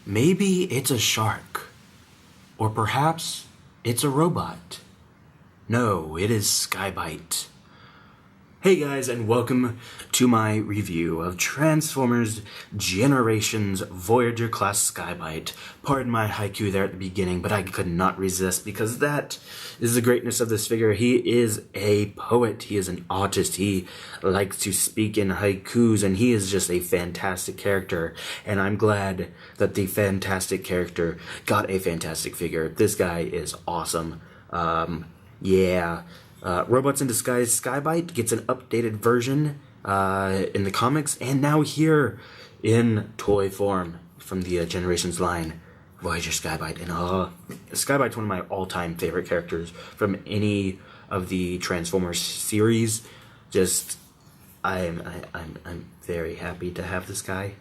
Maybe it's a shark. Or perhaps it's a robot. No, it is Sky-Byte. Hey guys, and welcome to my review of Transformers Generations Voyager Class Sky-Byte. Pardon my haiku there at the beginning, but I could not resist because that is the greatness of this figure. He is a poet, he is an artist, he likes to speak in haikus, and he is just a fantastic character. And I'm glad that the fantastic character got a fantastic figure. This guy is awesome. Robots in Disguise Sky-Byte gets an updated version in the comics, and now here in toy form from the Generations line, Voyager Sky-Byte. And Sky-Byte's one of my all-time favorite characters from any of the Transformers series. Just, I'm very happy to have this guy.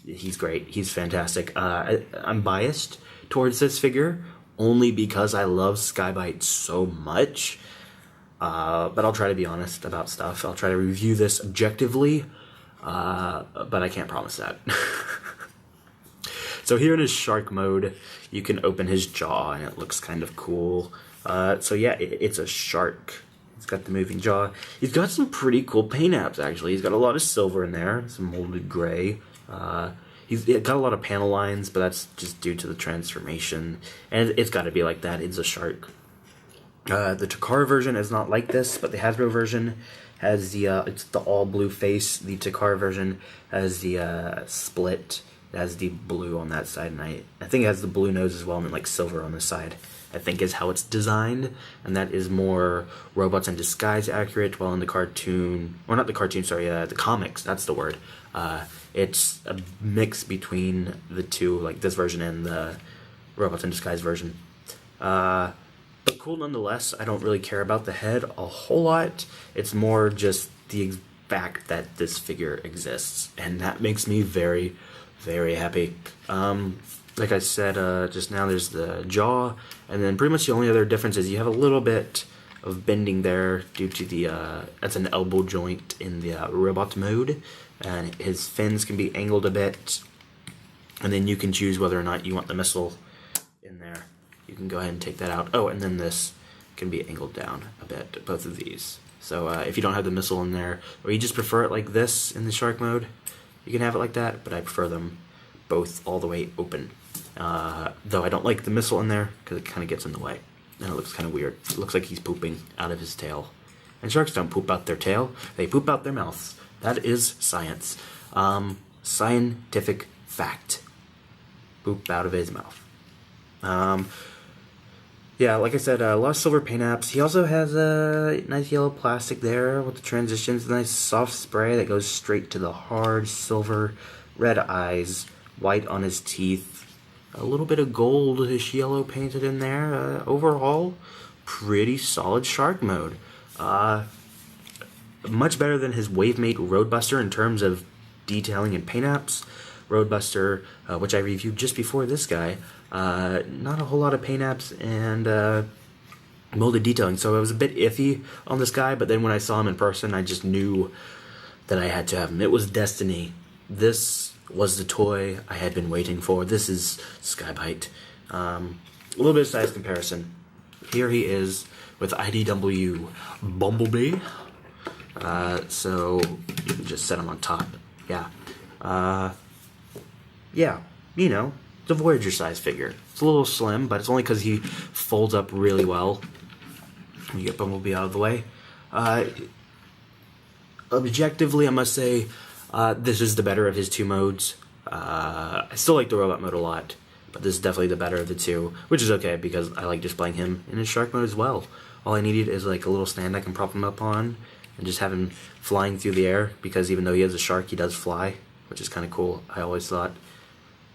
He's great. He's fantastic. I'm biased towards this figure, only because I love Sky-Byte so much, but I'll try to be honest about stuff. I'll try to review this objectively, but I can't promise that. So here in his shark mode, you can open his jaw, and it looks kind of cool. It's a shark. He's got the moving jaw. He's got some pretty cool paint apps, actually. He's got a lot of silver in there, some molded gray. He's got a lot of panel lines, but that's just due to the transformation. And it's got to be like that. It's a shark. The Takara version is not like this, but the Hasbro version has it's the all blue face. The Takara version has the split. It has the blue on that side, and I think it has the blue nose as well, and then like silver on this side, I think is how it's designed. And that is more Robots in Disguise accurate, while in the cartoon, or not the cartoon, sorry, the comics, that's the word. It's a mix between the two, like this version and the Robots in Disguise version. But cool nonetheless. I don't really care about the head a whole lot. It's more just the fact that this figure exists, and that makes me very, very happy. Like I said just now, there's the jaw, and then pretty much the only other difference is you have a little bit of bending there due to the that's an elbow joint in the robot mode, and his fins can be angled a bit, and then you can choose whether or not you want the missile in there. You can go ahead and take that out. Oh, and then this can be angled down a bit, both of these. So if you don't have the missile in there, or you just prefer it like this in the shark mode, you can have it like that, but I prefer them both all the way open. Though I don't like the missile in there because it kind of gets in the way, and it looks kind of weird. It looks like he's pooping out of his tail. And sharks don't poop out their tail, they poop out their mouths. That is science. Scientific fact. Poop out of his mouth. Like I said, a lot of silver paint apps. He also has a nice yellow plastic there with the transitions, a nice soft spray that goes straight to the hard silver, red eyes, white on his teeth, a little bit of goldish yellow painted in there. Overall, pretty solid shark mode. Much better than his Wavemate Roadbuster in terms of detailing and paint apps. Roadbuster, which I reviewed just before this guy, not a whole lot of paint apps and molded detailing, so I was a bit iffy on this guy, but then when I saw him in person, I just knew that I had to have him. It was destiny. This was the toy I had been waiting for. This is Sky-Byte. A little bit of size comparison. Here he is with IDW Bumblebee. So you can just set him on top. The Voyager size figure. It's a little slim, but it's only because he folds up really well. You get Bumblebee out of the way. Objectively, I must say, this is the better of his two modes. I still like the robot mode a lot, but this is definitely the better of the two, which is okay because I like displaying him in his shark mode as well. All I needed is like a little stand I can prop him up on and just have him flying through the air, because even though he is a shark, he does fly, which is kind of cool, I always thought.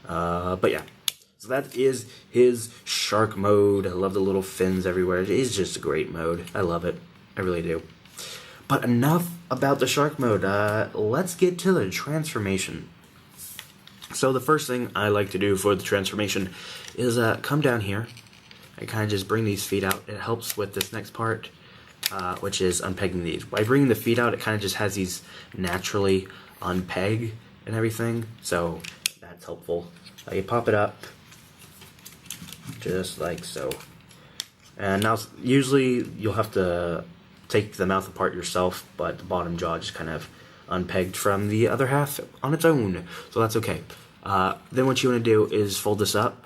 So that is his shark mode. I love the little fins everywhere. It is just a great mode. I love it. I really do. But enough about the shark mode. Let's get to the transformation. So the first thing I like to do for the transformation is come down here. I kind of just bring these feet out. It helps with this next part, which is unpegging these. By bringing the feet out, it kind of just has these naturally unpeg and everything. So that's helpful. You pop it up, just like so. And now, usually you'll have to take the mouth apart yourself, but the bottom jaw just kind of unpegged from the other half on its own, so that's okay. Then what you want to do is fold this up.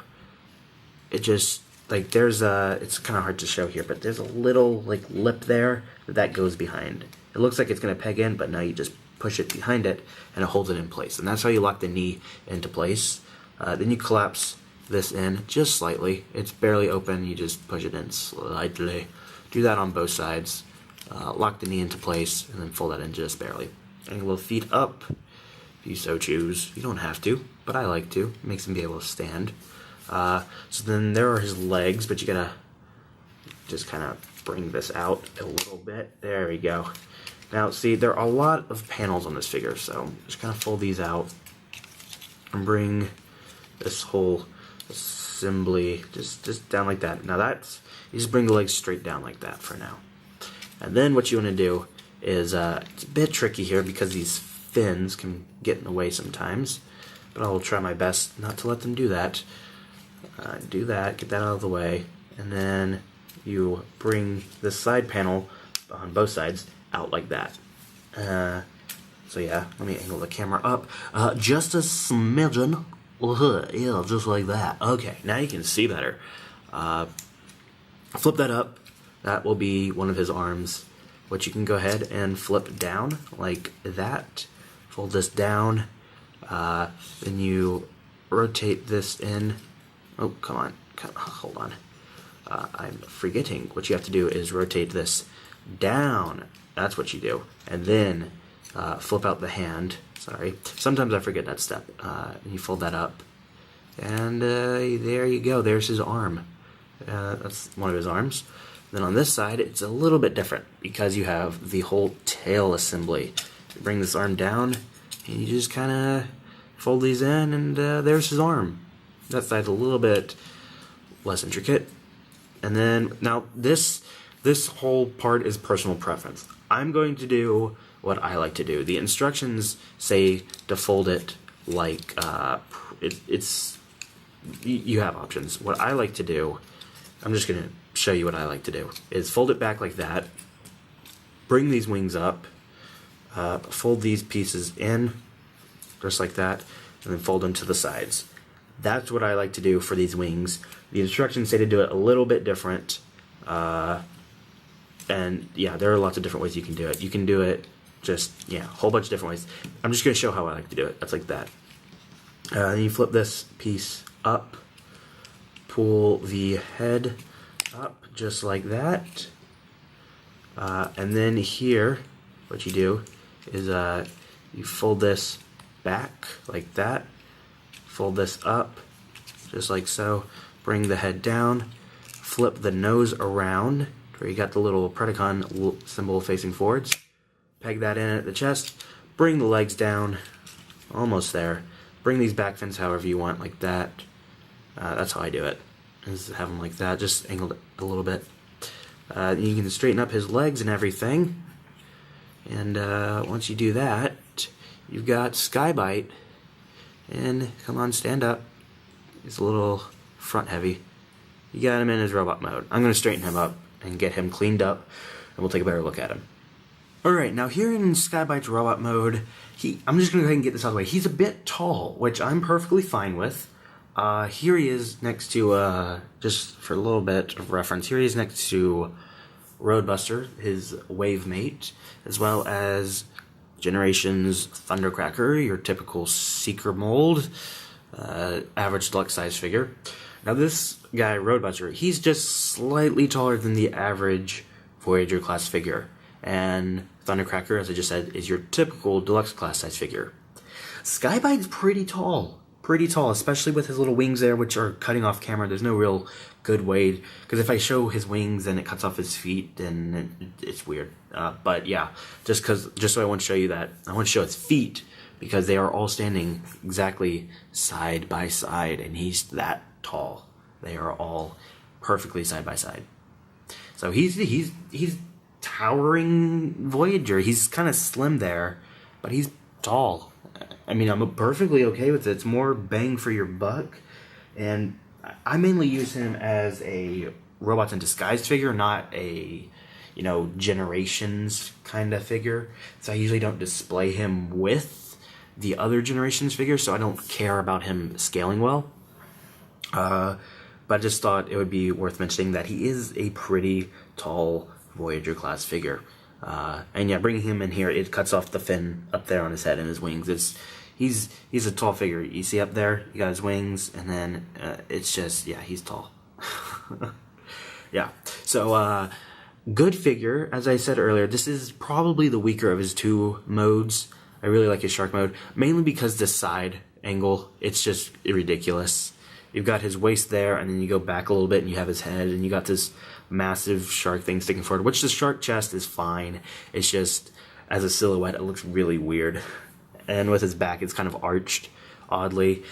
It just, like, there's a, it's kind of hard to show here, but there's a little, like, lip there that goes behind. It looks like it's going to peg in, but now you just push it behind it, and it holds it in place. And that's how you lock the knee into place. Then you collapse this in just slightly. It's barely open, you just push it in slightly. Do that on both sides. Lock the knee into place, and then fold that in just barely. Angle the feet up, if you so choose. You don't have to, but I like to. It makes him be able to stand. So then there are his legs, but you gotta just kind of bring this out a little bit. There we go. Now, see, there are a lot of panels on this figure, so just kind of fold these out and bring this whole assembly just down like that. Now that's, you just bring the legs straight down like that for now. And then what you want to do is, it's a bit tricky here because these fins can get in the way sometimes, but I'll try my best not to let them do that. Do that, get that out of the way, and then you bring the side panel on both sides out like that. So yeah, let me angle the camera up just a smidgen. Yeah, just like that. Okay, now you can see better. Flip that up. That will be one of his arms, which you can go ahead and flip down like that. Fold this down. Then you rotate this in. Oh, come on. Hold on. I'm forgetting. What you have to do is rotate this down. That's what you do. And then flip out the hand. Sorry. Sometimes I forget that step. And you fold that up. And there you go. There's his arm. That's one of his arms. Then on this side, it's a little bit different because you have the whole tail assembly. You bring this arm down, and you just kind of fold these in, and there's his arm. That side's a little bit less intricate. And then, now this whole part is personal preference. I'm going to do what I like to do. The instructions say to fold it like, you have options. What I like to do, I'm just going to show you what I like to do, is fold it back like that, bring these wings up, fold these pieces in, just like that, and then fold them to the sides. That's what I like to do for these wings. The instructions say to do it a little bit different, and yeah, there are lots of different ways you can do it. You can do it just, yeah, a whole bunch of different ways. I'm just going to show how I like to do it. That's like that. Then you flip this piece up, pull the head up just like that, and then here what you do is you fold this back like that, fold this up just like so, bring the head down, flip the nose around where you got the little Predacon symbol facing forwards, peg that in at the chest, bring the legs down, almost there, bring these back fins however you want, like that. That's how I do it. Just have them like that, just angled it a little bit. You can straighten up his legs and everything. And once you do that, you've got Sky-Byte. And come on, stand up. He's a little front heavy. You got him in his robot mode. I'm going to straighten him up and get him cleaned up, and we'll take a better look at him. Alright, now here in Sky-Byte's robot mode, I'm just going to go ahead and get this out of the way. He's a bit tall, which I'm perfectly fine with. Here he is next to, just for a little bit of reference, here he is next to Roadbuster, his wave mate, as well as Generation's Thundercracker, your typical Seeker mold, average deluxe size figure. Now this guy, Roadbuster, he's just slightly taller than the average Voyager class figure, and Thundercracker, as I just said, is your typical deluxe class size figure. Sky-Byte's pretty tall, especially with his little wings there, which are cutting off camera. There's no real good way, because if I show his wings and it cuts off his feet, then it's weird. But yeah, just so I want to show you that, I want to show his feet, because they are all standing exactly side by side, and he's that tall. They are all perfectly side by side. So he's towering Voyager. He's kind of slim there, but he's tall. I mean, I'm perfectly okay with it. It's more bang for your buck. And I mainly use him as a Robots in Disguise figure, not a, you know, Generations kind of figure. So I usually don't display him with the other Generations figures, so I don't care about him scaling well. But I just thought it would be worth mentioning that he is a pretty tall Voyager class figure. And yeah, bringing him in here, it cuts off the fin up there on his head and his wings. He's a tall figure. You see up there, you got his wings, and then it's just, yeah, he's tall. Yeah, so good figure. As I said earlier, this is probably the weaker of his two modes. I really like his shark mode, mainly because this side angle, it's just ridiculous. You've got his waist there, and then you go back a little bit, and you have his head, and you got this massive shark thing sticking forward, which the shark chest is fine. It's just, as a silhouette, it looks really weird. And with his back, it's kind of arched, oddly.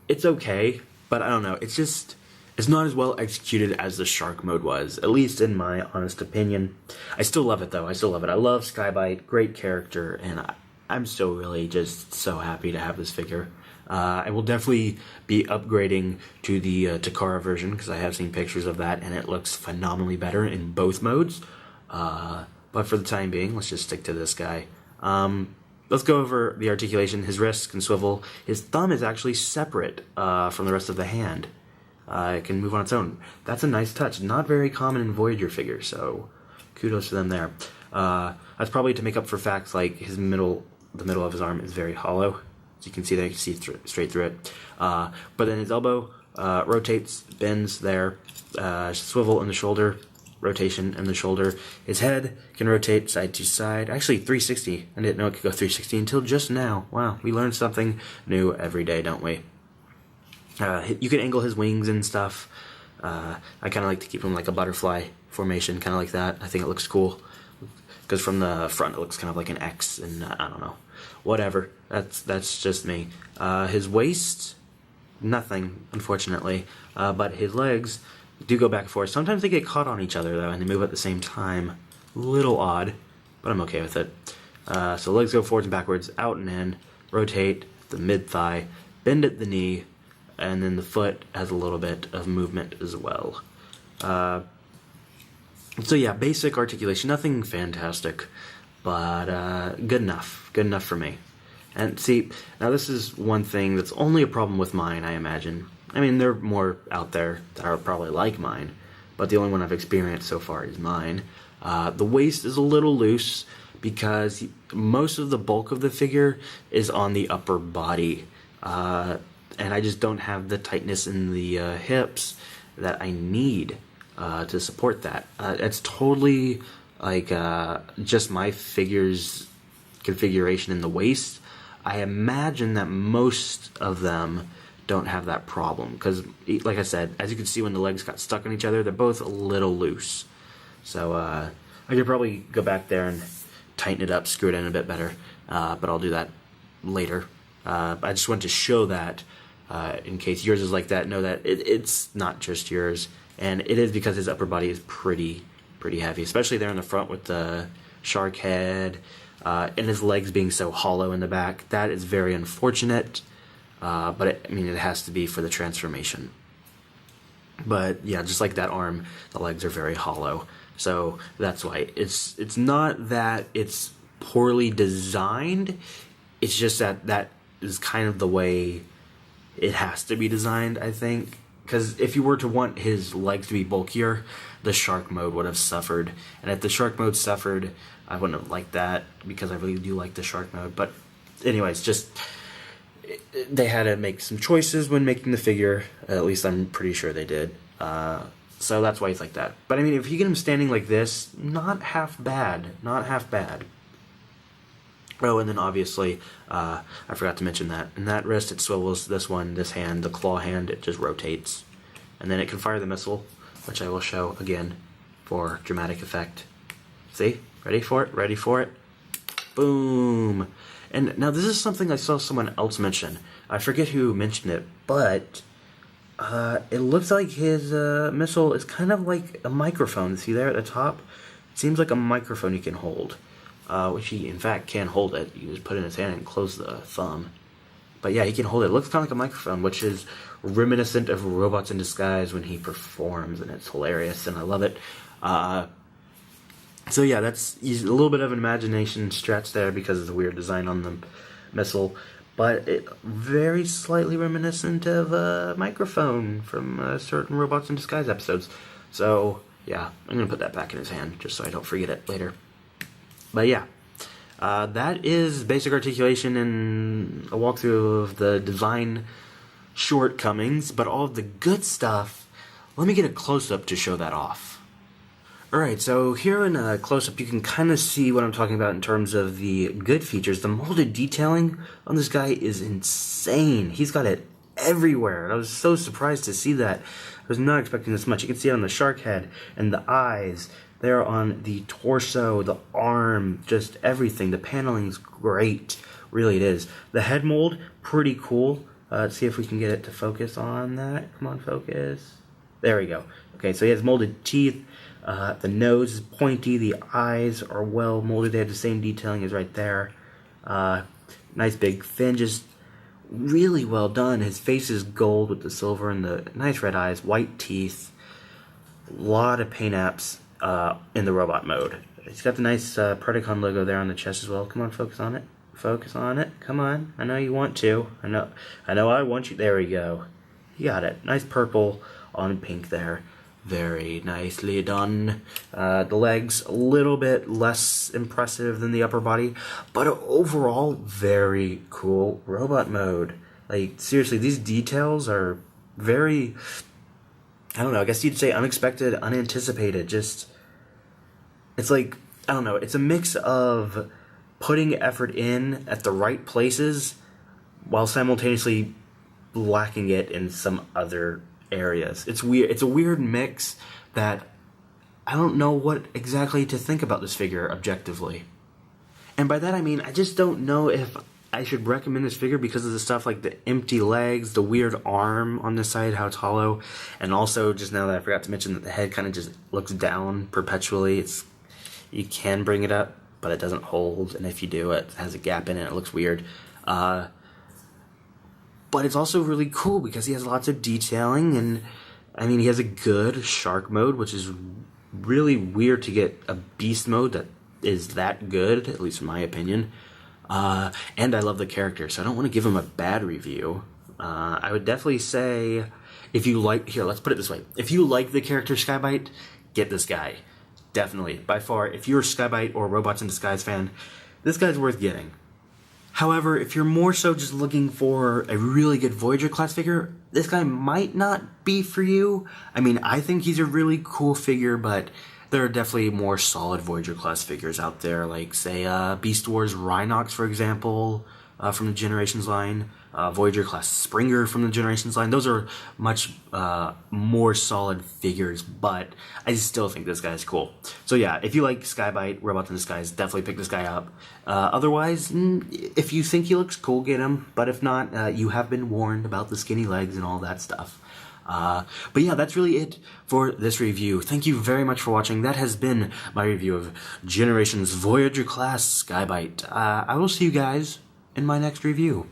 It's okay, but I don't know. It's just, it's not as well executed as the shark mode was, at least in my honest opinion. I still love it, though. I still love it. I love Sky-Byte, great character, and I'm still really just so happy to have this figure. I will definitely be upgrading to the Takara version, because I have seen pictures of that, and it looks phenomenally better in both modes. But for the time being, let's just stick to this guy. Let's go over the articulation. His wrists can swivel. His thumb is actually separate from the rest of the hand. It can move on its own. That's a nice touch. Not very common in Voyager figures, so kudos to them there. That's probably to make up for facts like the middle of his arm is very hollow. As you can see there, you can see straight through it. But then his elbow rotates, bends there, swivel in the shoulder, rotation in the shoulder. His head can rotate side to side. Actually, 360. I didn't know it could go 360 until just now. Wow, we learn something new every day, don't we? You can angle his wings and stuff. I kind of like to keep him like a butterfly formation, kind of like that. I think it looks cool. Because from the front, it looks kind of like an X, and I don't know. Whatever. That's just me. His waist, nothing, unfortunately. But his legs do go back and forth. Sometimes they get caught on each other, though, and they move at the same time. A little odd, but I'm okay with it. So legs go forwards and backwards, out and in, rotate the mid-thigh, bend at the knee, and then the foot has a little bit of movement as well. So yeah, basic articulation, nothing fantastic, but good enough for me. And see, now this is one thing that's only a problem with mine, I imagine. I mean, there are more out there that are probably like mine, but the only one I've experienced so far is mine. The waist is a little loose because most of the bulk of the figure is on the upper body, and I just don't have the tightness in the hips that I need to support that. It's totally like just my figure's configuration in the waist. I imagine that most of them don't have that problem because, like I said, as you can see when the legs got stuck on each other, they're both a little loose. So I could probably go back there and tighten it up, screw it in a bit better, but I'll do that later. I just wanted to show that in case yours is like that, know that it's not just yours, and it is because his upper body is pretty heavy, especially there in the front with the shark head and his legs being so hollow in the back. That is very unfortunate, but it has to be for the transformation. But yeah, just like that arm, the legs are very hollow, so that's why it's not that it's poorly designed. It's just that is kind of the way it has to be designed, I think. Because if you were to want his legs to be bulkier, the shark mode would have suffered. And if the shark mode suffered, I wouldn't have liked that, because I really do like the shark mode. But anyways, just they had to make some choices when making the figure. At least I'm pretty sure they did. So that's why he's like that. But I mean, if you get him standing like this, not half bad. Not half bad. Oh, and then obviously, I forgot to mention that. In that wrist, it swivels. This one, this hand, the claw hand, it just rotates. And then it can fire the missile, which I will show again for dramatic effect. See? Ready for it? Ready for it? Boom! And now this is something I saw someone else mention. I forget who mentioned it, but it looks like his missile is kind of like a microphone. See there at the top? It seems like a microphone you can hold. which he in fact can hold it. You just put it in his hand and close the thumb. But yeah, he can hold it. It looks kind of like a microphone, which is reminiscent of Robots in Disguise when he performs, and it's hilarious, and I love it. So yeah, that's a little bit of an imagination stretch there because of the weird design on the missile, but it very slightly reminiscent of a microphone from certain Robots in Disguise episodes. So yeah, I'm gonna put that back in his hand just so I don't forget it later. But yeah, that is basic articulation and a walkthrough of the design shortcomings, but all of the good stuff, let me get a close-up to show that off. Alright, so here in a close-up you can kind of see what I'm talking about in terms of the good features. The molded detailing on this guy is insane. He's got it everywhere. I was so surprised to see that. I was not expecting this much. You can see it on the shark head and the eyes. There on the torso, the arm, just everything. The paneling's great. Really it is. The head mold, pretty cool. Let's see if we can get it to focus on that. Come on, focus. There we go. Okay, so he has molded teeth. The nose is pointy. The eyes are well molded. They have the same detailing as right there. Nice big fin, just really well done. His face is gold with the silver and the nice red eyes, white teeth. A lot of paint apps in the robot mode. He's got the nice Predacon logo there on the chest as well. Come on, focus on it. Focus on it. Come on. I know you want to. I know I want you. There we go. You got it. Nice purple on pink there. Very nicely done. The legs a little bit less impressive than the upper body, but overall very cool robot mode. Like seriously, these details are very, I don't know, I guess you'd say unexpected, unanticipated. Just, it's like, I don't know, it's a mix of putting effort in at the right places while simultaneously lacking it in some other areas. It's weird. It's a weird mix that I don't know what exactly to think about this figure objectively. And by that I mean I just don't know if I should recommend this figure because of the stuff like the empty legs, the weird arm on the side, how it's hollow, and also just now that I forgot to mention that the head kind of just looks down perpetually. You can bring it up, but it doesn't hold, and if you do, it has a gap in it. It looks weird. But it's also really cool because he has lots of detailing, and I mean he has a good shark mode, which is really weird to get a beast mode that is that good, at least in my opinion. And I love the character, so I don't want to give him a bad review. I would definitely say, if you like, here, let's put it this way. If you like the character Sky-Byte, get this guy. Definitely. By far, if you're a Sky-Byte or Robots in Disguise fan, this guy's worth getting. However, if you're more so just looking for a really good Voyager class figure, this guy might not be for you. I mean, I think he's a really cool figure, but there are definitely more solid Voyager class figures out there, like, say, Beast Wars Rhinox, for example, from the Generations line, Voyager Class Springer from the Generations line. Those are much more solid figures, but I still think this guy is cool. So yeah, if you like Sky-Byte, Robots in Disguise, definitely pick this guy up. Otherwise, if you think he looks cool, get him. But if not, you have been warned about the skinny legs and all that stuff. But yeah, that's really it for this review. Thank you very much for watching. That has been my review of Generations Voyager Class Sky-Byte. I will see you guys in my next review.